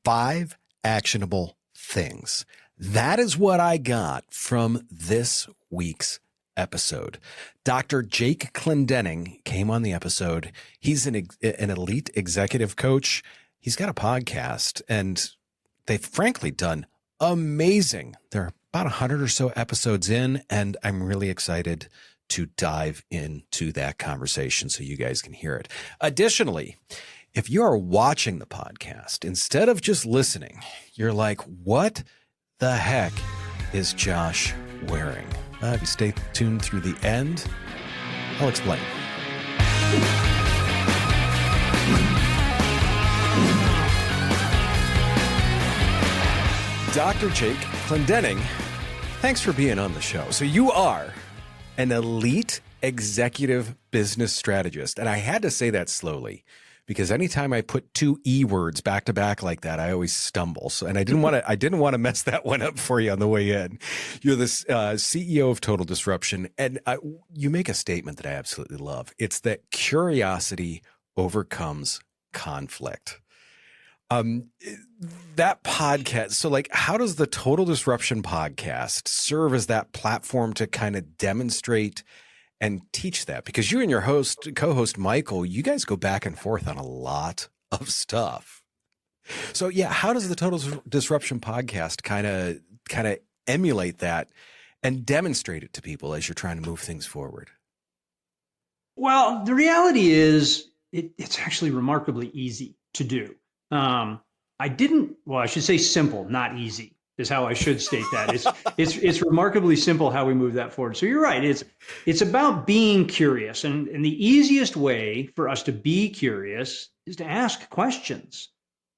5 actionable things. That is what I got from this week's episode. Dr. Jake Clendenning came on the episode. He's an elite executive coach. He's got a podcast, and they've frankly done amazing. They're about 100 or so episodes in, and I'm really excited to dive into that conversation so you guys can hear it. Additionally, if you are watching the podcast, instead of just listening, you're like, what the heck is Josh wearing? If you stay tuned through the end, I'll explain. Dr. Jake Clendenning, thanks for being on the show. So you are an elite executive business strategist. And I had to say that slowly because anytime I put 2 E words back to back like that, I always stumble. So, and I didn't want to mess that one up for you on the way in. You're the CEO of Total Disruption. And you make a statement that I absolutely love. It's that curiosity overcomes conflict. That podcast. So like, how does the Total Disruption podcast serve as that platform to kind of demonstrate and teach that? Because you and your co-host Michael, you guys go back and forth on a lot of stuff. So yeah, how does the Total Disruption podcast kind of emulate that and demonstrate it to people as you're trying to move things forward? Well, the reality is it's actually remarkably easy to do. I should say simple, not easy is how I should state that. It's remarkably simple how we move that forward. So you're right. It's about being curious. And the easiest way for us to be curious is to ask questions.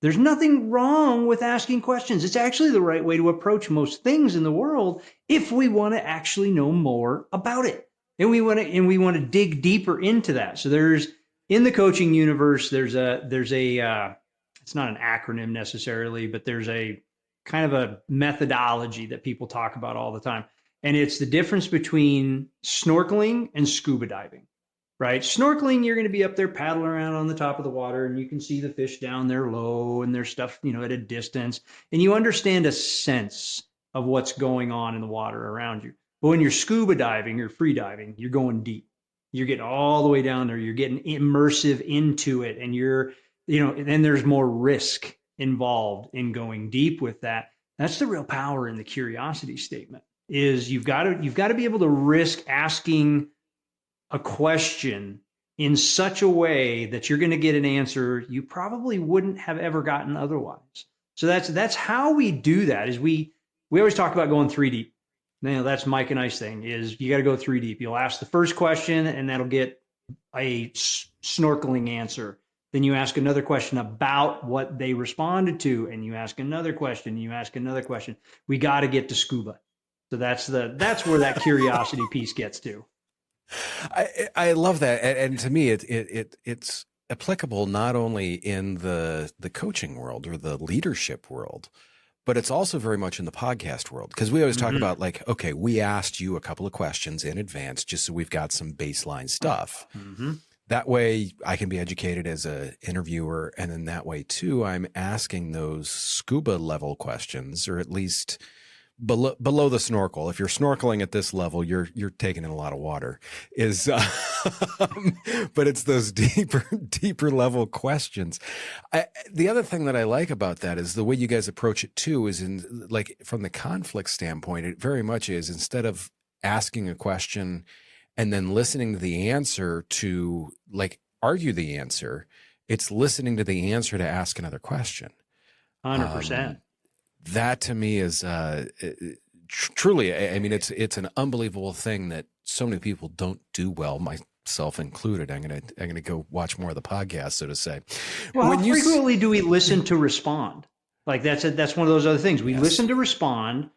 There's nothing wrong with asking questions. It's actually the right way to approach most things in the world if we want to actually know more about it. And we want to dig deeper into that. So in the coaching universe, there's a it's not an acronym necessarily, but there's a kind of a methodology that people talk about all the time. And it's the difference between snorkeling and scuba diving, right? Snorkeling, you're going to be up there paddling around on the top of the water and you can see the fish down there low and there's stuff, at a distance, and you understand a sense of what's going on in the water around you. But when you're scuba diving or free diving, you're going deep. You're getting all the way down there. You're getting immersive into it, and then there's more risk involved in going deep with that. That's the real power in the curiosity statement. Is you've got to be able to risk asking a question in such a way that you're going to get an answer you probably wouldn't have ever gotten otherwise. So that's how we do that. Is we always talk about going 3 deep. That's Mike and I's thing. Is you got to go 3 deep. You'll ask the first question, and that'll get a snorkeling answer. Then you ask another question about what they responded to, and you ask another question, and you ask another question. We got to get to scuba. So that's where that curiosity piece gets to. I love that, and to me, it's applicable not only in the coaching world or the leadership world, but it's also very much in the podcast world. Because we always talk about like, okay, we asked you a couple of questions in advance just so we've got some baseline stuff. Mm-hmm. That way I can be educated as an interviewer. And then that way too, I'm asking those scuba level questions, or at least below the snorkel. If you're snorkeling at this level, you're taking in a lot of water but it's those deeper level questions. The other thing that I like about that is the way you guys approach it too, is in like from the conflict standpoint, it very much is, instead of asking a question and then listening to the answer to like argue the answer, it's listening to the answer to ask another question. 100%. That to me is truly, I mean, it's an unbelievable thing that so many people don't do well, myself included. I'm gonna go watch more of the podcast, so to say. Well, how frequently do we listen to respond? Like that's one of those other things. We listen to respond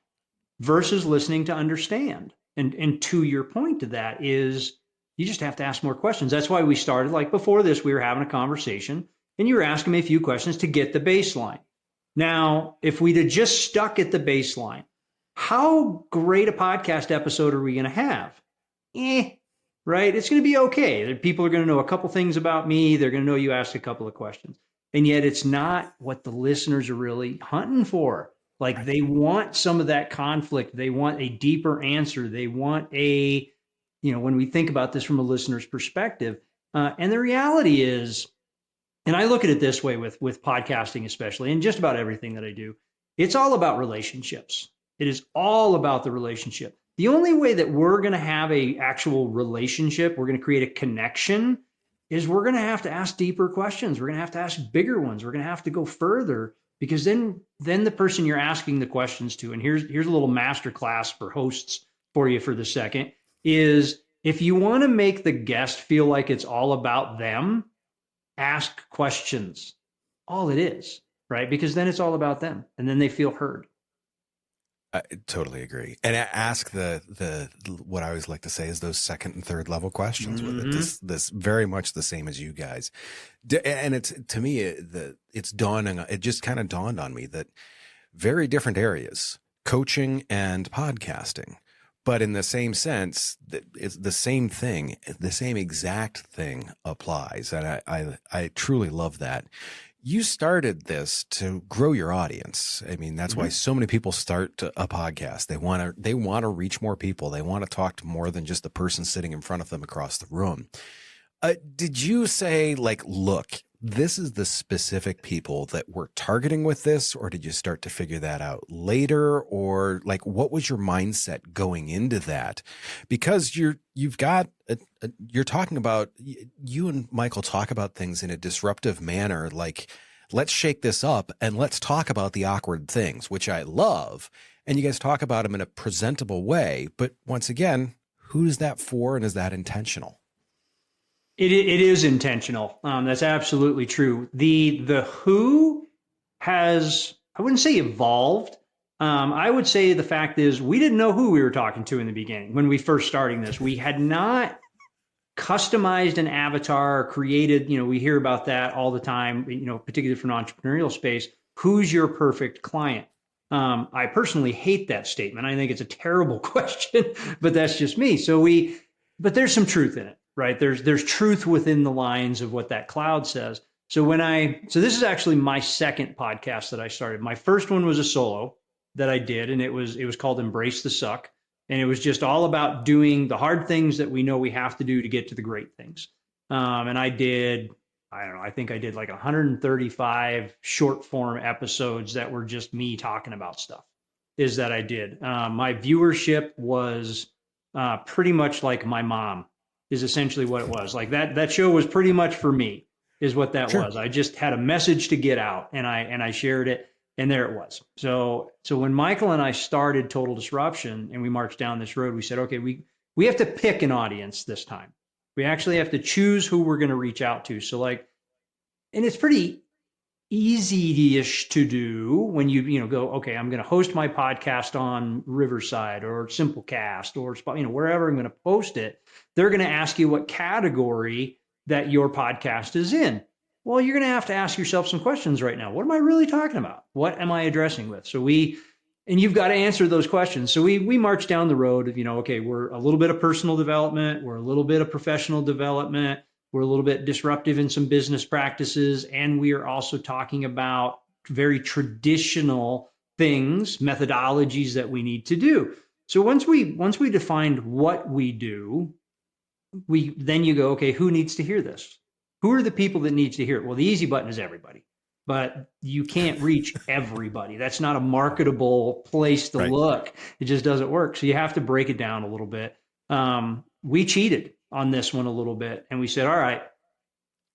versus listening to understand. And to your point to that is you just have to ask more questions. That's why we started, like before this, we were having a conversation and you were asking me a few questions to get the baseline. Now, if we'd have just stuck at the baseline, how great a podcast episode are we going to have? Right? It's going to be okay. People are going to know a couple things about me. They're going to know you asked a couple of questions. And yet it's not what the listeners are really hunting for. Like they want some of that conflict. They want a deeper answer. They want when we think about this from a listener's perspective, and the reality is, and I look at it this way with podcasting, especially, and just about everything that I do, it's all about relationships. It is all about the relationship. The only way that we're going to have a actual relationship, we're going to create a connection, is we're going to have to ask deeper questions. We're going to have to ask bigger ones. We're going to have to go further, because then the person you're asking the questions to, and here's a little master class for hosts for you for the second, is if you want to make the guest feel like it's all about them, ask questions. All it is, right? Because then it's all about them, and then they feel heard. I totally agree. And ask the what I always like to say is those second and third level questions with it. This very much the same as you guys. And it's, to me, it's dawning. It just kind of dawned on me that very different areas, coaching and podcasting, but in the same sense, that it's the same thing, the same exact thing applies. And I truly love that. You started this to grow your audience. I mean, that's why so many people start a podcast. They want to reach more people. They want to talk to more than just the person sitting in front of them across the room. Did you say, like, look, this is the specific people that we're targeting with this, or did you start to figure that out later? Or like, what was your mindset going into that? Because you're talking about, you and Michael talk about things in a disruptive manner, like, let's shake this up and let's talk about the awkward things, which I love. And you guys talk about them in a presentable way. But once again, who's that for, and is that intentional? It is intentional. That's absolutely true. The who has, I wouldn't say evolved. I would say the fact is we didn't know who we were talking to in the beginning when we first starting this. We had not customized an avatar, created, we hear about that all the time, particularly from an entrepreneurial space. Who's your perfect client? I personally hate that statement. I think it's a terrible question, but that's just me. But there's some truth in it, right? There's truth within the lines of what that cloud says. So this is actually my second podcast that I started. My first one was a solo that I did, and it was called Embrace the Suck. And it was just all about doing the hard things that we know we have to do to get to the great things. And I don't know, I think I did like 135 short form episodes that were just me talking about stuff is that I did. My viewership was pretty much like my mom is essentially what it was. Like that show was pretty much for me is what that was. I just had a message to get out, and I shared it. And there it was. So when Michael and I started Total Disruption and we marched down this road, we said, okay, we have to pick an audience this time. We actually have to choose who we're going to reach out to. So like, and it's pretty easy-ish to do when you go, okay, I'm going to host my podcast on Riverside or Simplecast or wherever I'm going to post it. They're going to ask you what category that your podcast is in. Well, you're going to have to ask yourself some questions right now. What am I really talking about? What am I addressing with? And you've got to answer those questions. So we march down the road of, okay, we're a little bit of personal development. We're a little bit of professional development. We're a little bit disruptive in some business practices. And we are also talking about very traditional things, methodologies that we need to do. So once we defined what we do, then you go, okay, who needs to hear this? Who are the people that needs to hear it? Well, the easy button is everybody, but you can't reach everybody. That's not a marketable place to look. It just doesn't work. So you have to break it down a little bit. We cheated on this one a little bit, and we said, all right,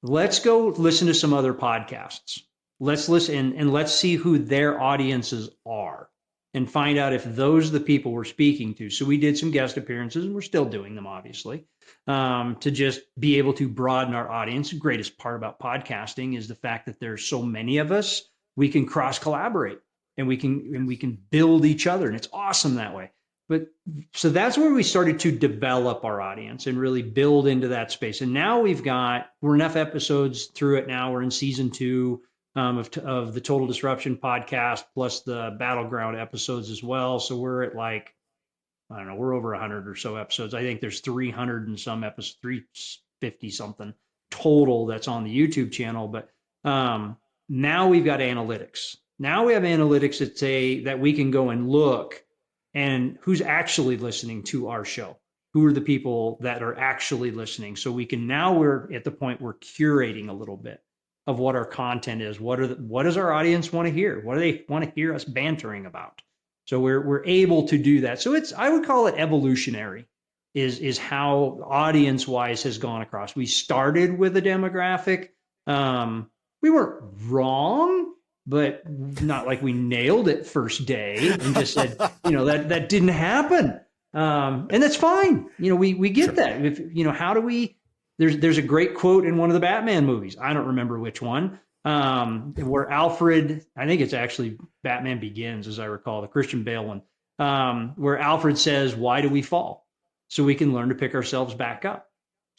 let's go listen to some other podcasts. Let's listen and let's see who their audiences are and find out if those are the people we're speaking to. So we did some guest appearances, and we're still doing them, obviously, to just be able to broaden our audience. The greatest part about podcasting is the fact that there's so many of us, we can cross collaborate and we can build each other, and it's awesome that way. But so that's where we started to develop our audience and really build into that space. And now we're enough episodes through it now. We're in season 2 of the Total Disruption podcast, plus the Battleground episodes as well. So we're at like, I don't know, we're over 100 or so episodes. I think there's 300 and some episodes, 350 something total that's on the YouTube channel. But Now we've got analytics. Now we have analytics that say that we can go and look and who's actually listening to our show. Who are the people that are actually listening? So we can now we're at the point we're curating a little bit of what our content is. What does our audience want to hear? What do they want to hear us bantering about? So we're able to do that. So I would call it evolutionary is how audience wise has gone across. We started with a demographic. We weren't wrong, but not like we nailed it first day and just said, that didn't happen. And that's fine. We get that. How do we, there's a great quote in one of the Batman movies. I don't remember which one, where Alfred, I think it's actually Batman Begins, as I recall, the Christian Bale one, where Alfred says, "Why do we fall? So we can learn to pick ourselves back up."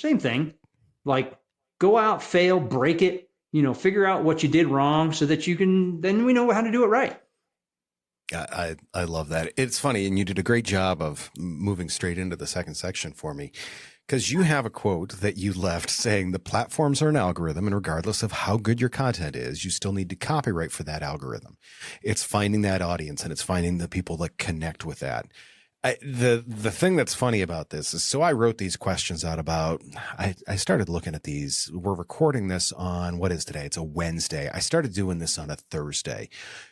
Same thing, like go out, fail, break it, figure out what you did wrong so that then we know how to do it right. Yeah, I love that. It's funny, and you did a great job of moving straight into the second section for me, because you have a quote that you left saying the platforms are an algorithm, and regardless of how good your content is, you still need to copyright for that algorithm. It's finding that audience, and it's finding the people that connect with that. The thing that's funny about this is, so I wrote these questions out I started looking at these. We're recording this on, what is today? It's a Wednesday. I started doing this on a Thursday.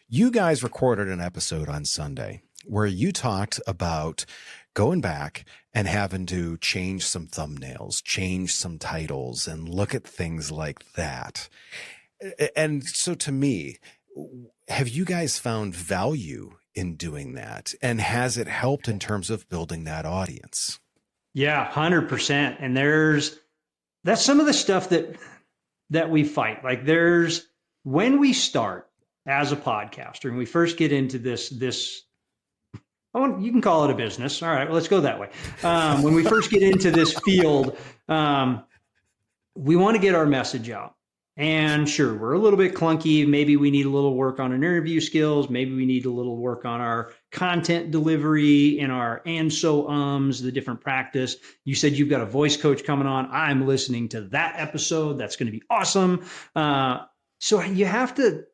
You guys recorded an episode on Sunday where you talked about going back and having to change some thumbnails, change some titles, and look at things like that. And so to me, have you guys found value in doing that? And has it helped in terms of building that audience? Yeah, 100%. And that's some of the stuff that we fight. Like when we start as a podcaster and we first get into this, you can call it a business. All right, well, let's go that way. When we first get into this field, we want to get our message out. And sure, we're a little bit clunky. Maybe we need a little work on our interview skills. Maybe we need a little work on our content delivery and our the different practice. You said you've got a voice coach coming on. I'm listening to that episode. That's going to be awesome. So you have to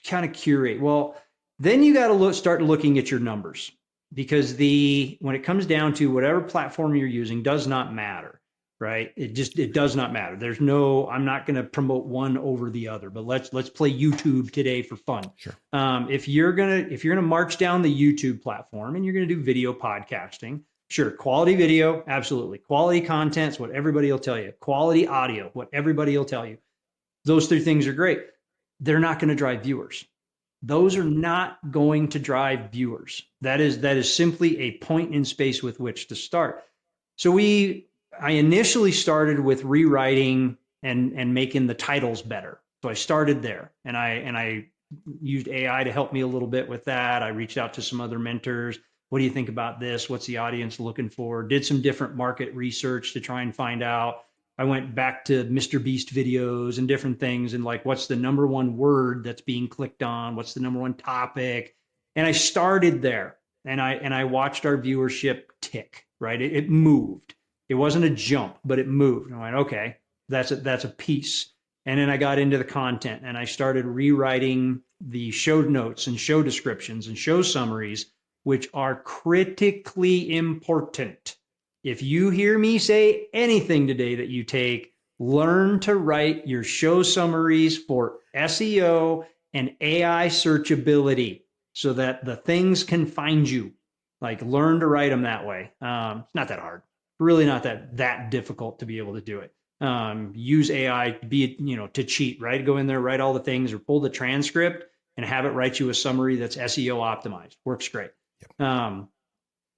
kind of curate. Well, then you got to start looking at your numbers, because when it comes down to whatever platform you're using does not matter. Right? It does not matter. I'm not going to promote one over the other, but let's play YouTube today for fun. Sure. If you're going to march down the YouTube platform and you're going to do video podcasting, sure. Quality video, absolutely. Quality content's what everybody will tell you. Quality audio, what everybody will tell you. Those three things are great. They're not going to drive viewers. Those are not going to drive viewers. That is simply a point in space with which to start. So I initially started with rewriting and making the titles better. So I started there, and I used AI to help me a little bit with that. I reached out to some other mentors. What do you think about this? What's the audience looking for? Did some different market research to try and find out. I went back to Mr. Beast videos and different things, and like, what's the number one word that's being clicked on? What's the number one topic? And I started there, and I watched our viewership tick, right? It moved. It wasn't a jump, but it moved. I went, okay, that's a piece. And then I got into the content and I started rewriting the show notes and show descriptions and show summaries, which are critically important. If you hear me say anything today that you take, learn to write your show summaries for SEO and AI searchability so that the things can find you. Like, learn to write them that way. It's not that hard. Really not that difficult to be able to do it. Use AI to cheat, right? Go in there, write all the things, or pull the transcript and have it write you a summary that's SEO optimized. Works great. Yep.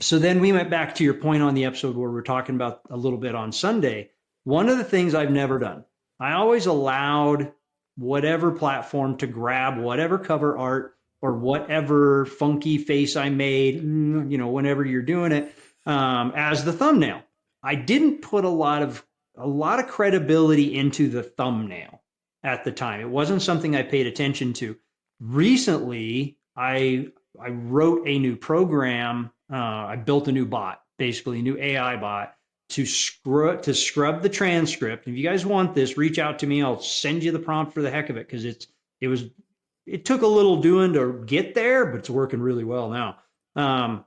So then we went back to your point on the episode where we're talking about a little bit on Sunday. One of the things I've never done, I always allowed whatever platform to grab whatever cover art or whatever funky face I made, whenever you're doing it, as the thumbnail. I didn't put a lot of credibility into the thumbnail at the time. It wasn't something I paid attention to. Recently, I wrote a new program. I built a new bot, basically a new AI bot to scrub the transcript. If you guys want this, reach out to me. I'll send you the prompt for the heck of it, because it took a little doing to get there, but it's working really well now.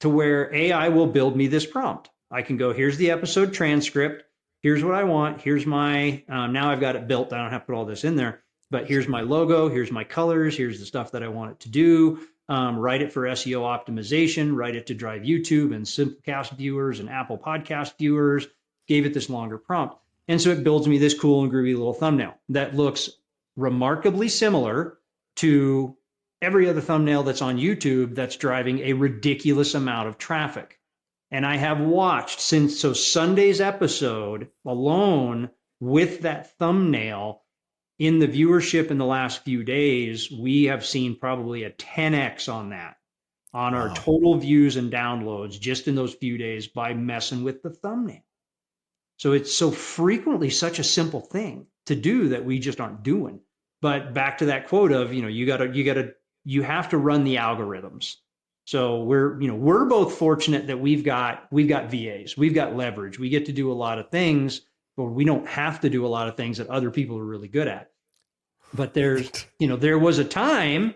To where AI will build me this prompt. I can go, here's the episode transcript. Here's what I want. Here's my, now I've got it built. I don't have to put all this in there, but here's my logo. Here's my colors. Here's the stuff that I want it to do. Write it for SEO optimization, write it to drive YouTube and Simplecast viewers and Apple Podcast viewers. Gave it this longer prompt. And so it builds me this cool and groovy little thumbnail that looks remarkably similar to every other thumbnail that's on YouTube that's driving a ridiculous amount of traffic. And I have watched so Sunday's episode alone with that thumbnail, in the viewership in the last few days, we have seen probably a 10x on that, on our total views and downloads just in those few days by messing with the thumbnail. So it's so frequently such a simple thing to do that we just aren't doing. But back to that quote of, you have to run the algorithms. So we're both fortunate that we've got VAs, we've got leverage, we get to do a lot of things, but we don't have to do a lot of things that other people are really good at. But there was a time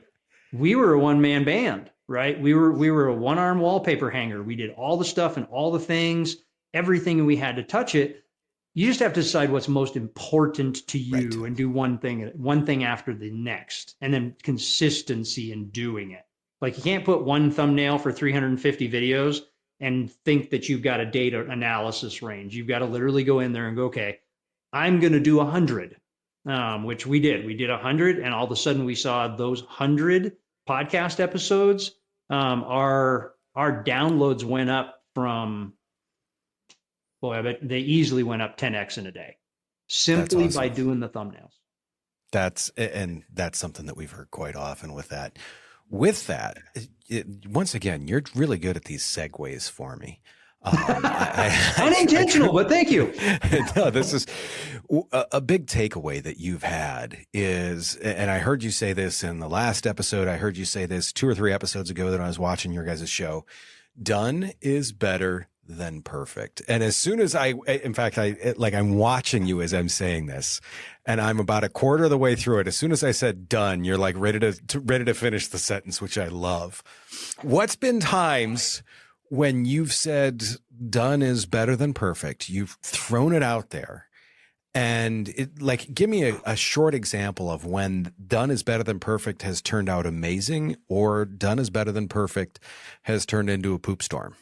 we were a one-man band, right? We were a one-arm wallpaper hanger. We did all the stuff and all the things, everything, and we had to touch it. You just have to decide what's most important to you, right, and do one thing after the next, and then consistency in doing it. Like, you can't put one thumbnail for 350 videos and think that you've got a data analysis range. You've got to literally go in there and go, okay, I'm going to do 100, which we did. We did 100, and all of a sudden we saw those 100 podcast episodes, our downloads went up from, boy, I bet they easily went up 10x in a day, simply by doing the thumbnails. That's something that we've heard quite often with that. Once again, you're really good at these segues for me. Unintentional, but thank you. No, this is a big takeaway that you've had is, and I heard you say this in the last episode. I heard you say this 2 or 3 episodes ago that I was watching your guys' show. Done is better than perfect. And as soon as I'm watching you as I'm saying this, and I'm about a quarter of the way through it. As soon as I said done, you're like ready to finish the sentence, which I love. What's been times when you've said done is better than perfect? You've thrown it out there, and give me a short example of when done is better than perfect has turned out amazing, or done is better than perfect has turned into a poop storm.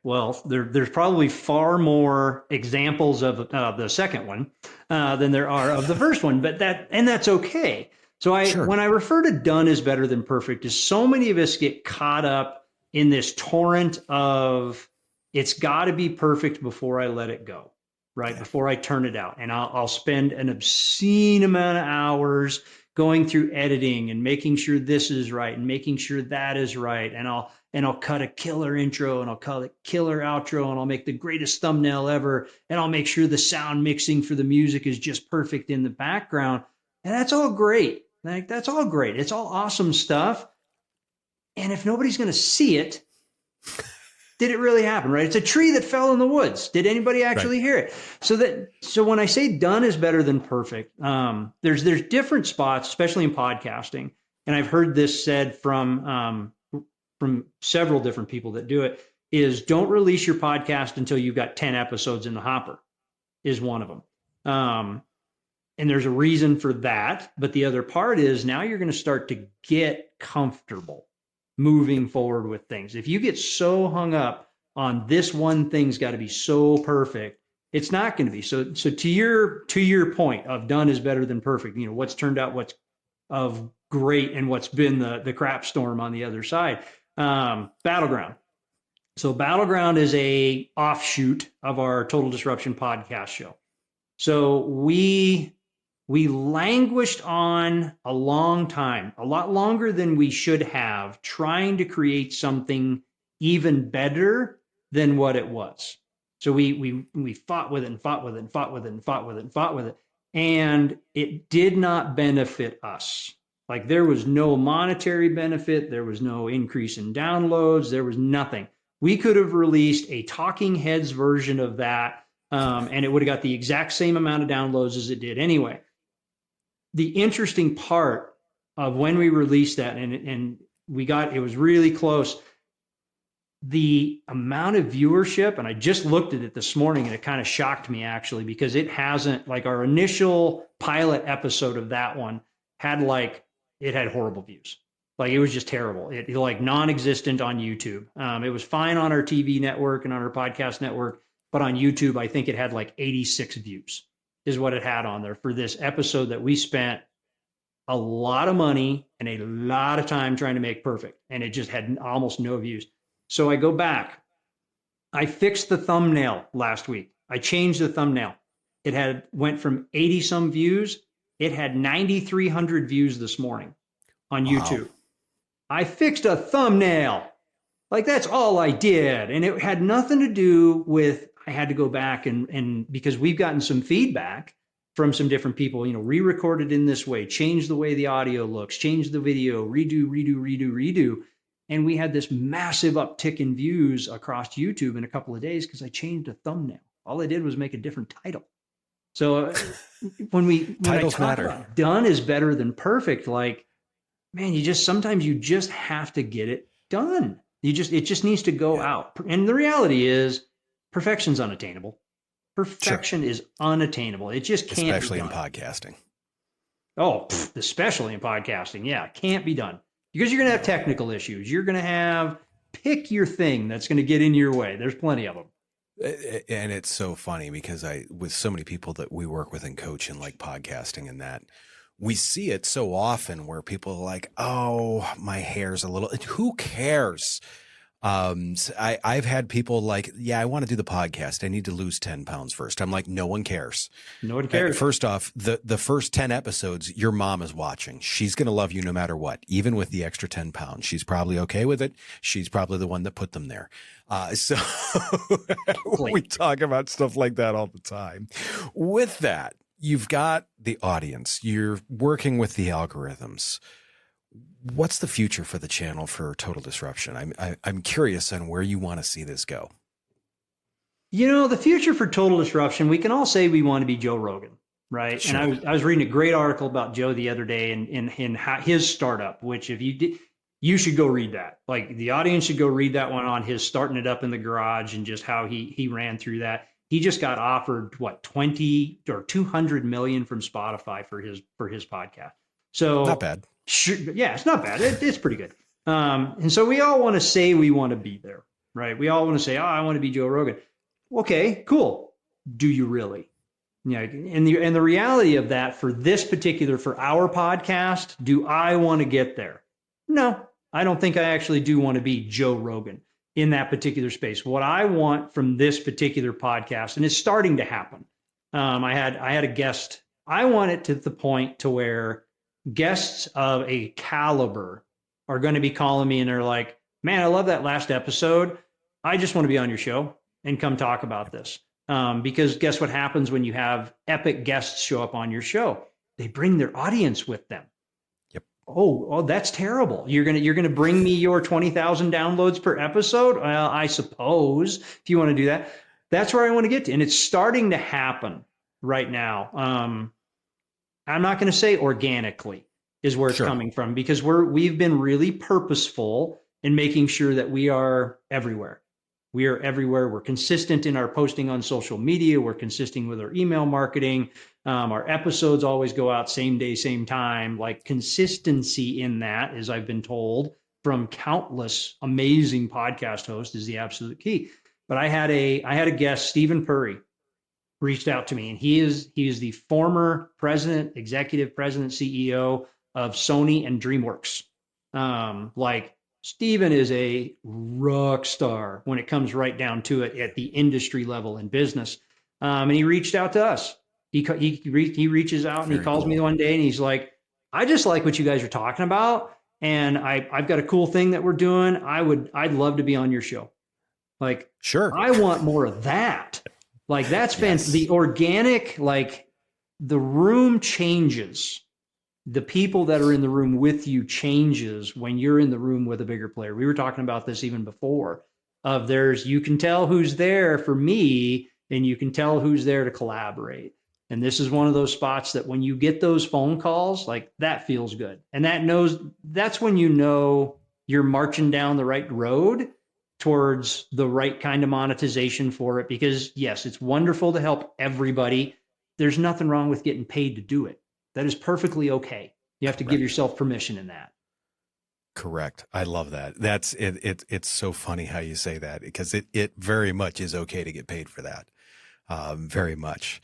Well, there's probably far more examples of the second one than there are of the first one, but that's okay. So when I refer to done is better than perfect, is so many of us get caught up in this torrent of it's got to be perfect before I let it go, right? Yeah. Before I turn it out, and I'll spend an obscene amount of hours going through editing and making sure this is right and making sure that is right, and I'll cut a killer intro, and I'll cut a killer outro, and I'll make the greatest thumbnail ever, and I'll make sure the sound mixing for the music is just perfect in the background. And that's all great. That's all great. It's all awesome stuff. And if nobody's going to see it, did it really happen, right? It's a tree that fell in the woods. Did anybody actually hear it? So when I say done is better than perfect, there's different spots, especially in podcasting. And I've heard this said from several different people that do it, is don't release your podcast until you've got 10 episodes in the hopper, is one of them. And there's a reason for that. But the other part is now you're going to start to get comfortable moving forward with things. If you get so hung up on this one thing's got to be so perfect, it's not going to be. So to your point of done is better than perfect, what's turned out, what's of great, and what's been the crap storm on the other side. Battleground. So Battleground is a offshoot of our Total Disruption podcast show. So we languished on a long time, a lot longer than we should have, trying to create something even better than what it was. So we fought with it and fought with it and fought with it and fought with it and fought with it. And it did not benefit us. Like, there was no monetary benefit. There was no increase in downloads. There was nothing. We could have released a talking heads version of that, and it would have got the exact same amount of downloads as it did anyway. the interesting part of when we released that, and it was really close. The amount of viewership, and I just looked at it this morning, and it kind of shocked me actually, because it hasn't, like, our initial pilot episode of that one had it had horrible views. Like, it was just terrible. It like non-existent on YouTube. It was fine on our TV network and on our podcast network, but on YouTube, I think it had like 86 views is what it had on there for this episode that we spent a lot of money and a lot of time trying to make perfect. And it just had almost no views. So I go back. I fixed the thumbnail last week. I changed the thumbnail. It went from 80 some views. It had 9,300 views this morning on YouTube. I fixed a thumbnail. Like, that's all I did. And it had nothing to do with, I had to go back and because we've gotten some feedback from some different people, re-record it in this way, change the way the audio looks, change the video, redo. And we had this massive uptick in views across YouTube in a couple of days because I changed a thumbnail. All I did was make a different title. So when titles matter. About done is better than perfect, like, man, sometimes you just have to get it done. It just needs to go out. And the reality is perfection's unattainable. Perfection is unattainable. It just can't especially be done. In podcasting. Oh, especially in podcasting. Yeah, can't be done. Because you're going to have technical issues. You're going to pick your thing that's going to get in your way. There's plenty of them. And it's so funny because with so many people that we work with and coach in like podcasting and that, we see it so often where people are like, oh, my hair's a little, who cares? I've had people like, yeah, I want to do the podcast. I need to lose 10 pounds first. I'm like, no one cares. No one cares. First off, the first 10 episodes, your mom is watching. She's going to love you no matter what, even with the extra 10 pounds. She's probably okay with it. She's probably the one that put them there. So we talk about stuff like that all the time. With that, you've got the audience. You're working with the algorithms. What's the future for the channel for Total Disruption? I'm curious on where you want to see this go. The future for Total Disruption, we can all say we want to be Joe Rogan, right? Sure. And I was reading a great article about Joe the other day in his startup, which if you did, you should go read that. Like, the audience should go read that one on his starting it up in the garage and just how he ran through that. He just got offered 20 or 200 million from Spotify for his podcast. So not bad. Sure, yeah, it's not bad. It's pretty good. And so we all want to say we want to be there, right? We all want to say, oh, I want to be Joe Rogan. Okay, cool. Do you really? Yeah. And the reality of that for our podcast, do I want to get there? No, I don't think I actually do want to be Joe Rogan in that particular space. What I want from this particular podcast, and it's starting to happen. I had a guest. I want it to the point to where guests of a caliber are going to be calling me and they're like, man, I love that last episode. I just want to be on your show and come talk about this. Because guess what happens when you have epic guests show up on your show? They bring their audience with them. Yep. Oh, that's terrible. You're gonna bring me your 20,000 downloads per episode? Well, I suppose if you want to do that, that's where I want to get to. And it's starting to happen right now. I'm not going to say organically is where it's coming from, because we've been really purposeful in making sure that we are everywhere. We are everywhere. We're consistent in our posting on social media. We're consistent with our email marketing. Our episodes always go out same day, same time. Like, consistency in that, as I've been told from countless amazing podcast hosts, is the absolute key. But I had a guest, Stephen Purry, reached out to me, and he is the former executive president, CEO of Sony and DreamWorks. Stephen is a rock star when it comes right down to it at the industry level in business. And he reached out to us. He reaches out and he calls me one day and he's like, I just like what you guys are talking about. And I've got a cool thing that we're doing. I'd love to be on your show. Like, sure. I want more of that. Like, that's fantastic. The organic, like, the room changes. The people that are in the room with you changes when you're in the room with a bigger player. We were talking about this even before. You can tell who's there for me, and you can tell who's there to collaborate. And this is one of those spots that when you get those phone calls, like that feels good. And that's when you know you're marching down the right road towards the right kind of monetization for it. Because yes, it's wonderful to help everybody. There's nothing wrong with getting paid to do it. That is perfectly okay. You have to give yourself permission in that. Correct. I love that. That's it. It's so funny how you say that, because it very much is okay to get paid for that. Very much.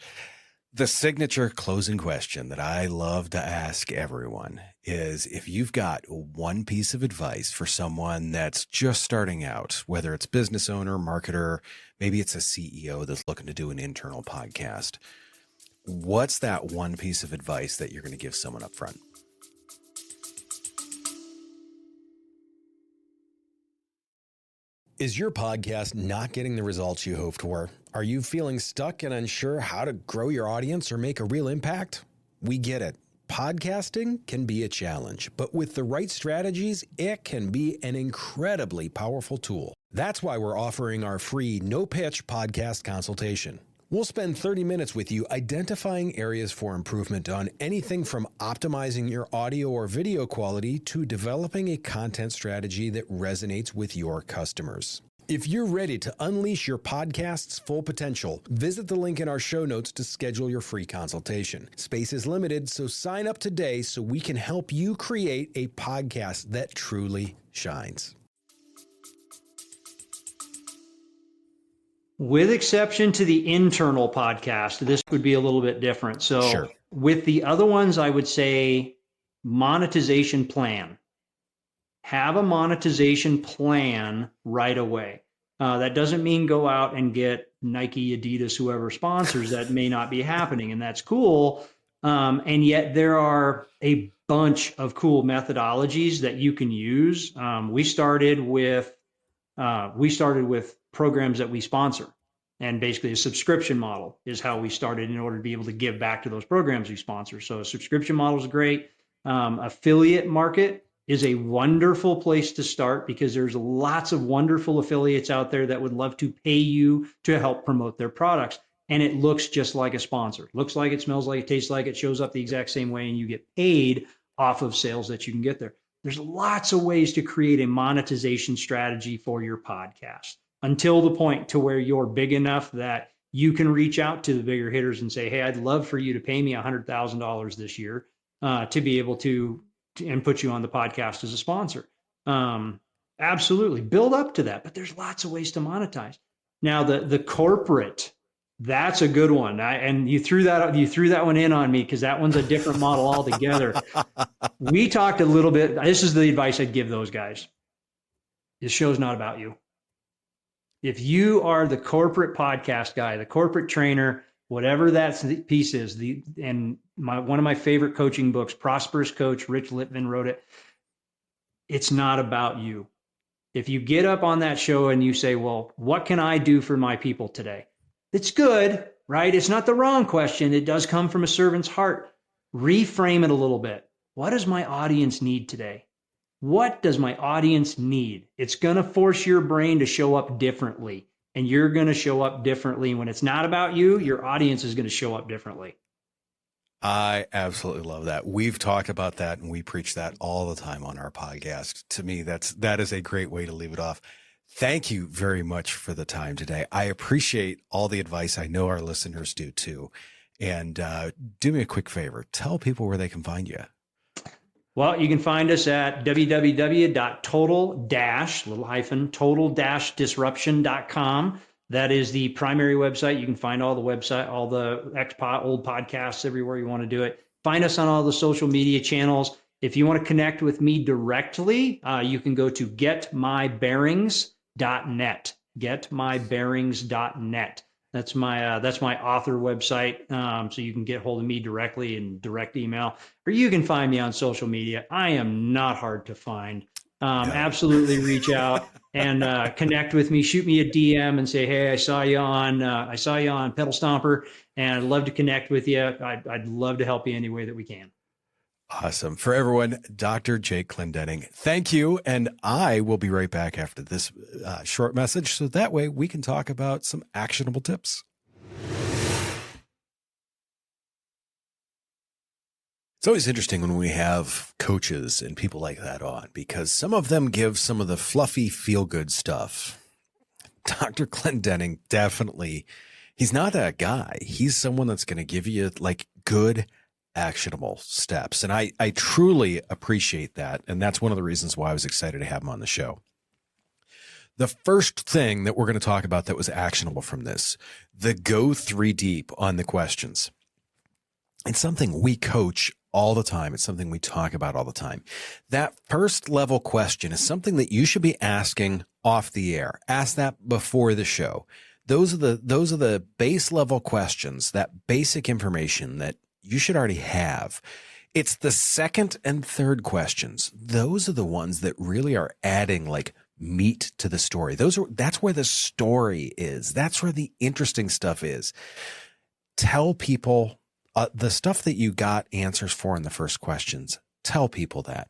The signature closing question that I love to ask everyone is, if you've got one piece of advice for someone that's just starting out, whether it's business owner, marketer, maybe it's a CEO that's looking to do an internal podcast, what's that one piece of advice that you're going to give someone up front? Is your podcast not getting the results you hoped for? Are you feeling stuck and unsure how to grow your audience or make a real impact? We get it. Podcasting can be a challenge, but with the right strategies, it can be an incredibly powerful tool. That's why we're offering our free no-pitch podcast consultation. We'll spend 30 minutes with you identifying areas for improvement on anything from optimizing your audio or video quality to developing a content strategy that resonates with your customers. If you're ready to unleash your podcast's full potential, visit the link in our show notes to schedule your free consultation. Space is limited, so sign up today so we can help you create a podcast that truly shines. With exception to the internal podcast, this would be a little bit different. So Sure. With the other ones, I would say monetization plan. Have a monetization plan right away. That doesn't mean go out and get Nike, Adidas, whoever sponsors. That may not be happening, and that's cool. And yet there are a bunch of cool methodologies that you can use. We started with programs that we sponsor, and basically a subscription model is how we started in order to be able to give back to those programs we sponsor. So a subscription model is great. Affiliate market is a wonderful place to start, because there's lots of wonderful affiliates out there that would love to pay you to help promote their products. And it looks just like a sponsor. Looks like it, smells like it, tastes like it, shows up the exact same way, and you get paid off of sales that you can get there. There's lots of ways to create a monetization strategy for your podcast, until the point to where you're big enough that you can reach out to the bigger hitters and say, hey, I'd love for you to pay me $100,000 this year to be able to and put you on the podcast as a sponsor. Absolutely. Build up to that. But there's lots of ways to monetize. Now, the corporate, that's a good one. And you threw that one in on me, because that one's a different model altogether. We talked a little bit. This is the advice I'd give those guys. This show's not about you. If you are the corporate podcast guy, the corporate trainer, whatever that piece is, one of my favorite coaching books, Prosperous Coach, Rich Litvin wrote it. It's not about you. If you get up on that show and you say, well, what can I do for my people today? It's good, right? It's not the wrong question. It does come from a servant's heart. Reframe it a little bit. What does my audience need today? What does my audience need? It's going to force your brain to show up differently, and you're going to show up differently. When it's not about you, your audience is going to show up differently. I absolutely love that. We've talked about that, and we preach that all the time on our podcast. To me, that is a great way to leave it off. Thank you very much for the time today. I appreciate all the advice. I know our listeners do too. And do me a quick favor. Tell people where they can find you. Well, you can find us at www.total-disruption.com. That is the primary website. You can find all the old podcasts everywhere you want to do it. Find us on all the social media channels. If you want to connect with me directly, you can go to getmybearings.net. Getmybearings.net. That's my author website. So you can get hold of me directly in direct email, or you can find me on social media. I am not hard to find. Absolutely reach out and connect with me. Shoot me a DM and say, hey, I saw you on Pedal Stomper, and I'd love to connect with you. I'd love to help you any way that we can. Awesome. For everyone, Dr. Jake Clendenning, thank you. And I will be right back after this short message, so that way we can talk about some actionable tips. It's always interesting when we have coaches and people like that on, because some of them give some of the fluffy feel-good stuff. Dr. Clendenning, definitely, he's not that guy. He's someone that's going to give you like good, actionable steps. And I truly appreciate that. And that's one of the reasons why I was excited to have him on the show. The first thing that we're going to talk about that was actionable from this, the go 3 deep on the questions. It's something we coach all the time. It's something we talk about all the time. That first level question is something that you should be asking off the air. Ask that before the show. Those are the base level questions, that basic information that you should already have. It's the second and third questions. Those are the ones that really are adding like meat to the story. That's where the story is. That's where the interesting stuff is. Tell people the stuff that you got answers for in the first questions. Tell people that.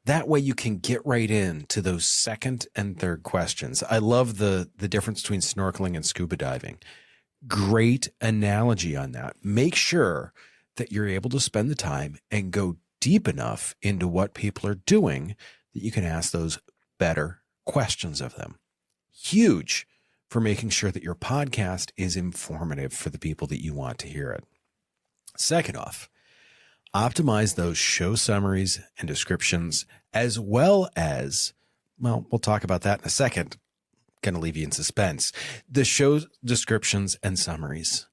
That way you can get right into those second and third questions. I love the difference between snorkeling and scuba diving. Great analogy on that. Make sure that you're able to spend the time and go deep enough into what people are doing that you can ask those better questions of them. Huge for making sure that your podcast is informative for the people that you want to hear it. Second off, optimize those show summaries and descriptions, as well as, well, we'll talk about that in a second. Going to leave you in suspense. The show descriptions and summaries.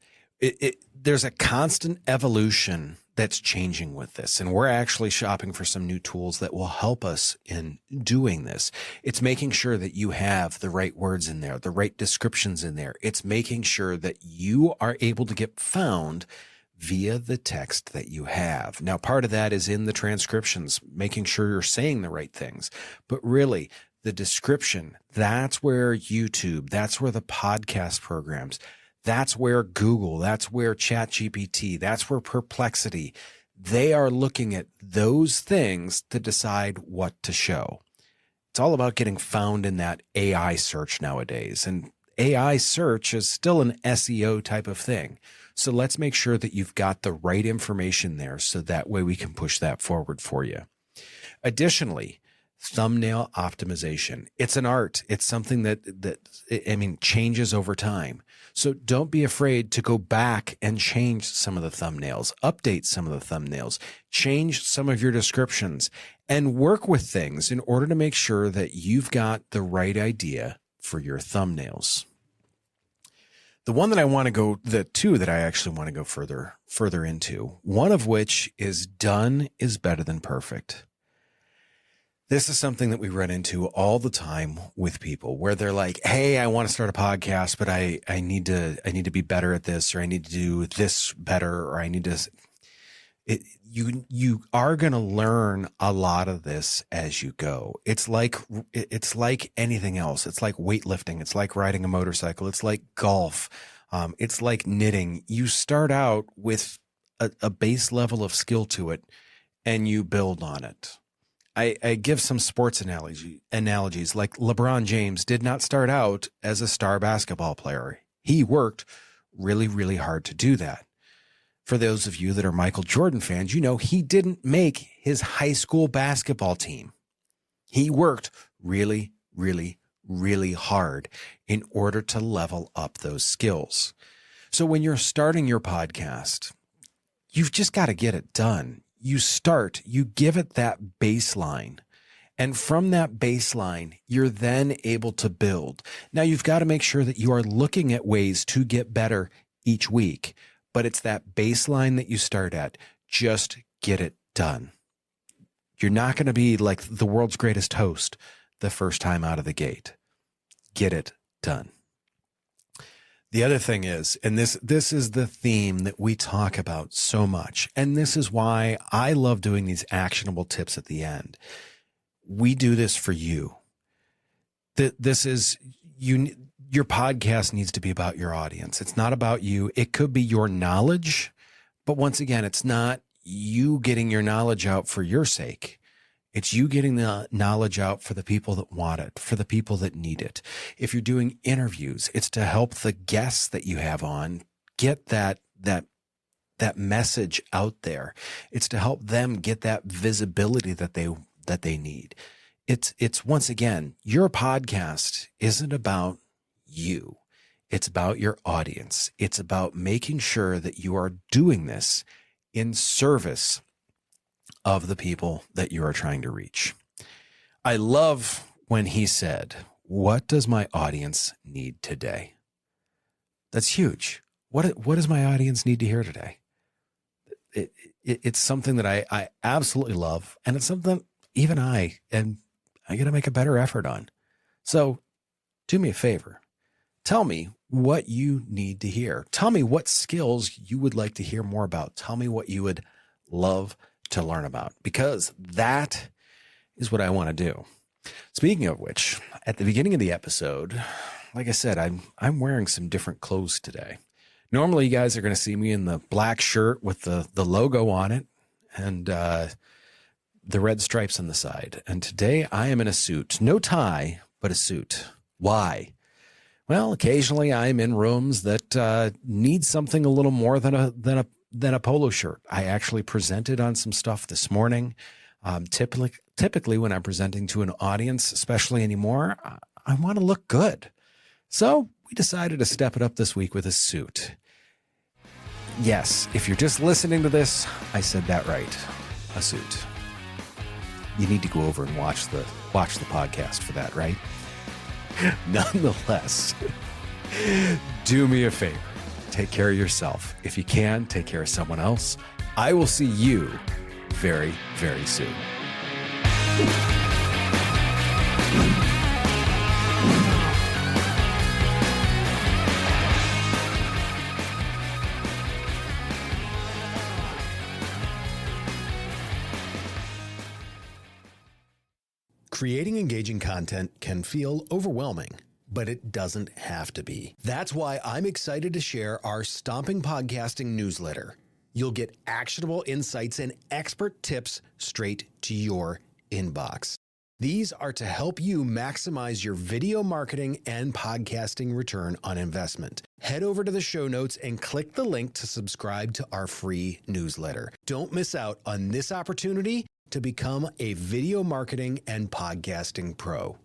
There's a constant evolution that's changing with this, and we're actually shopping for some new tools that will help us in doing this. It's making sure that you have the right words in there, the right descriptions in there. It's making sure that you are able to get found via the text that you have. Now, part of that is in the transcriptions, making sure you're saying the right things. But really, the description, that's where YouTube, that's where the podcast programs, that's where Google, that's where ChatGPT, that's where Perplexity, they are looking at those things to decide what to show. It's all about getting found in that AI search nowadays. And AI search is still an SEO type of thing. So let's make sure that you've got the right information there so that way we can push that forward for you. Additionally, thumbnail optimization. It's an art. It's something that changes over time. So don't be afraid to go back and change some of the thumbnails, update some of the thumbnails, change some of your descriptions, and work with things in order to make sure that you've got the right idea for your thumbnails. The one that I want to go, the two that I actually want to go further into, one of which is done is better than perfect. This is something that we run into all the time with people where they're like, hey, I want to start a podcast, but I need to be better at this, or I need to do this better, or I need to, you are going to learn a lot of this as you go. It's like anything else. It's like weightlifting. It's like riding a motorcycle. It's like golf. It's like knitting. You start out with a base level of skill to it and you build on it. I give some sports analogies, like LeBron James did not start out as a star basketball player. He worked really, really hard to do that. For those of you that are Michael Jordan fans, you know he didn't make his high school basketball team. He worked really, really, really hard in order to level up those skills. So when you're starting your podcast, you've just got to get it done. You start, you give it that baseline. And from that baseline, you're then able to build. Now, you've got to make sure that you are looking at ways to get better each week. But it's that baseline that you start at. Just get it done. You're not going to be like the world's greatest host the first time out of the gate. Get it done. The other thing is, and this is the theme that we talk about so much, and this is why I love doing these actionable tips at the end. We do this for you. This is you. Your podcast needs to be about your audience. It's not about you. It could be your knowledge, but once again, it's not you getting your knowledge out for your sake. It's you getting the knowledge out for the people that want it, for the people that need it. If you're doing interviews, it's to help the guests that you have on get that that message out there. It's to help them get that visibility that they need. It's once again, your podcast isn't about you. It's about your audience. It's about making sure that you are doing this in service of the people that you are trying to reach. I love when he said, "What does my audience need today?" That's huge. What does my audience need to hear today? It's something that I absolutely love, and it's something even I got to make a better effort on. So do me a favor. Tell me what you need to hear. Tell me what skills you would like to hear more about. Tell me what you would love to learn about, because that is what I want to do. Speaking of which, at the beginning of the episode, like I said, I'm wearing some different clothes today. Normally, you guys are going to see me in the black shirt with the logo on it and the red stripes on the side. And today I am in a suit. No tie, but a suit. Why? Well, occasionally I'm in rooms that need something a little more than a polo shirt. I actually presented on some stuff this morning. Typically when I'm presenting to an audience, especially anymore, I want to look good. So we decided to step it up this week with a suit. Yes, if you're just listening to this, I said that right. A suit. You need to go over and watch the podcast for that, right? Nonetheless, do me a favor. Take care of yourself. If you can, take care of someone else. I will see you very, very soon. Creating engaging content can feel overwhelming, but it doesn't have to be. That's why I'm excited to share our Stomping Podcasting newsletter. You'll get actionable insights and expert tips straight to your inbox. These are to help you maximize your video marketing and podcasting return on investment. Head over to the show notes and click the link to subscribe to our free newsletter. Don't miss out on this opportunity to become a video marketing and podcasting pro.